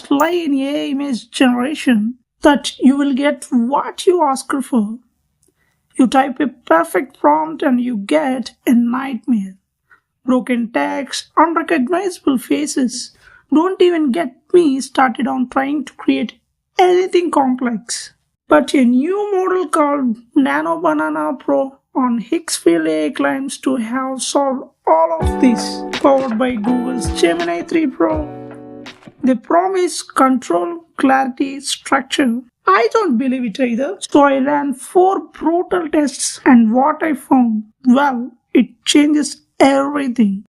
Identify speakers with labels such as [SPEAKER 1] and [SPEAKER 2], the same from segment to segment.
[SPEAKER 1] fly in AI image generation that you will get what you asked for. You type a perfect prompt and you get a nightmare. Broken text, unrecognizable faces. Don't even get me started on trying to create anything complex. But a new model called Nano Banana Pro on Higgsfield.ai claims to have solved all of this, powered by Google's Gemini 3 Pro. They promise control, clarity, structure. I don't believe it either. So I ran 4 brutal tests and what I found, well, it changes everything.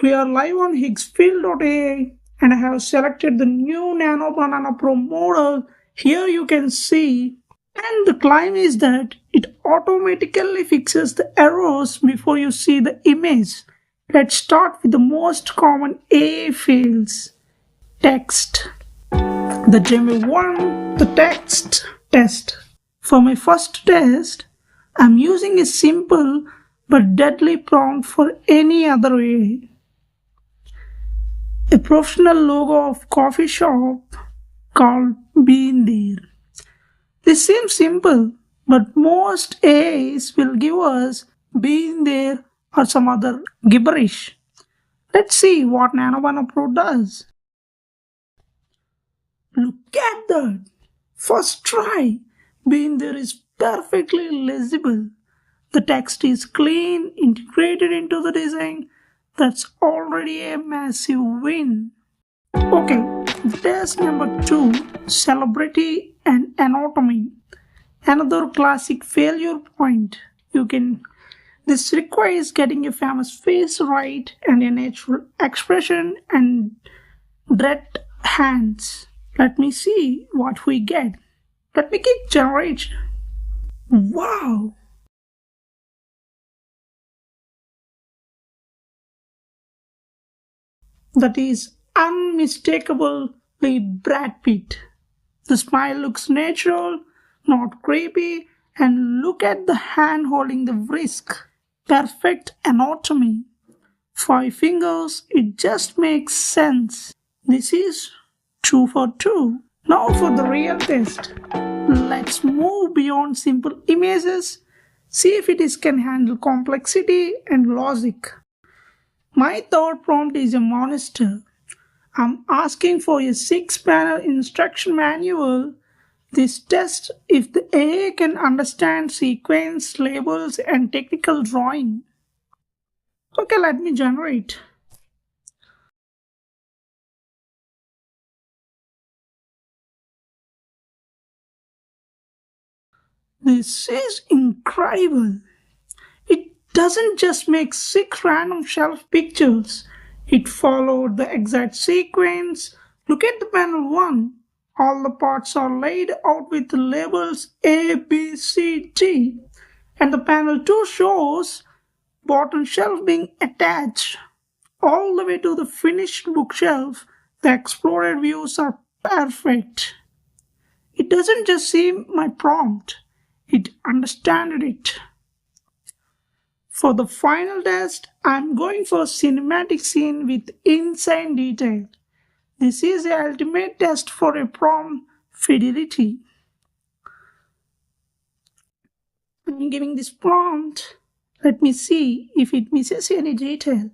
[SPEAKER 1] We are live on Higgsfield.ai and I have selected the new Nano Banana Pro model. Here you can see, and the claim is that it automatically fixes the errors before you see the image. Let's start with the most common AI fails. Text. The Gemini 1, the text test. For my first test, I'm using a simple but deadly prompt for any other AI. A professional logo of coffee shop called Been There. This seems simple, but most AIs will give us Been There or some other gibberish. Let's see what Nano Banana Pro does. Look at that! First try, Been There is perfectly legible. The text is clean, integrated into the design. That's already a massive win. Okay, test number 2, celebrity and anatomy. Another classic failure point. This requires getting a famous face right and a natural expression and dread hands. Let me see what we get. Let me click generate. Wow! That is unmistakably Brad Pitt. The smile looks natural, not creepy, and look at the hand holding the wrist. Perfect anatomy. 5 fingers, it just makes sense. This is 2 for 2. Now for the real test. Let's move beyond simple images. See if it can handle complexity and logic. My third prompt is a monster. I'm asking for a 6-panel instruction manual. This tests if the AI can understand sequence, labels, and technical drawing. Okay, let me generate. This is incredible. It doesn't just make 6 random shelf pictures. It followed the exact sequence. Look at the panel 1. All the parts are laid out with the labels A, B, C, D. And the panel 2 shows bottom shelf being attached. All the way to the finished bookshelf, the explored views are perfect. It doesn't just see my prompt, it understands it. For the final test, I'm going for a cinematic scene with insane detail. This is the ultimate test for a prompt fidelity. I'm giving this prompt. Let me see if it misses any detail.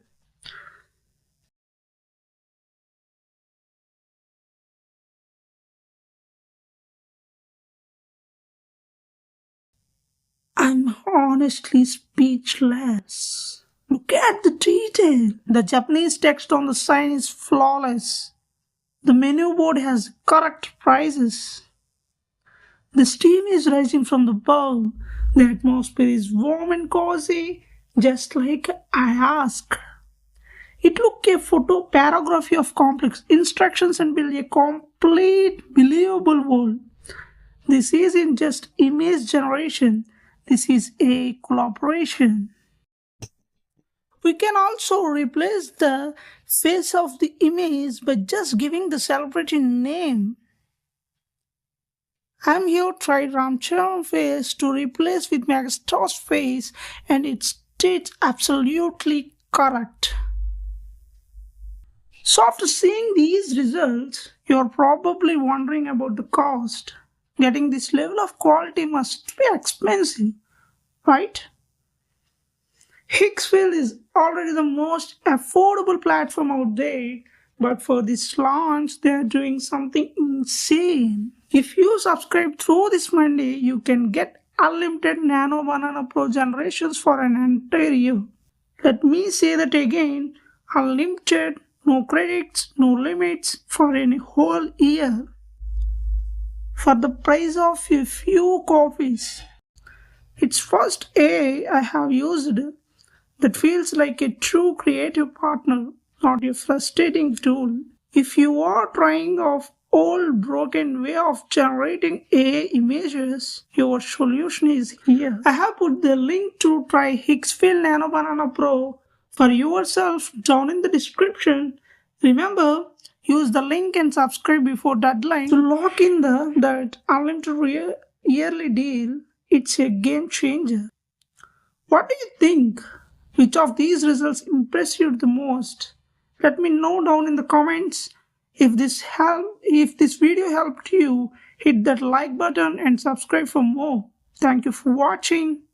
[SPEAKER 1] I'm honestly speechless. Look at the detail. The Japanese text on the sign is flawless. The menu board has correct prices. The steam is rising from the bowl. The atmosphere is warm and cozy, just like I asked. It looked a photo paragraphy of complex instructions and built a complete believable world. This isn't just image generation. This is a collaboration. We can also replace the face of the image by just giving the celebrity name. I'm here tried Ram Charan face to replace with Megastar's face and it stays absolutely correct. So after seeing these results, You're probably wondering about the cost. Getting this level of quality must be expensive, right? Higgsfield is already the most affordable platform out there, but for this launch, they are doing something insane. If you subscribe through this Monday, you can get unlimited Nano Banana Pro generations for an entire year. Let me say that again, unlimited, no credits, no limits for a whole year. For the price of a few coffees. It's first AI I have used that feels like a true creative partner, not a frustrating tool. If you are trying of old broken way of generating AI images, your solution is here. I have put the link to try Higgsfield Nano Banana Pro for yourself down in the description. Remember, use the link and subscribe before deadline to lock in that unlimited yearly deal. It's a game changer. What do you think? Which of these results impressed you the most? Let me know down in the comments. If this video helped you, hit that like button and subscribe for more. Thank you for watching.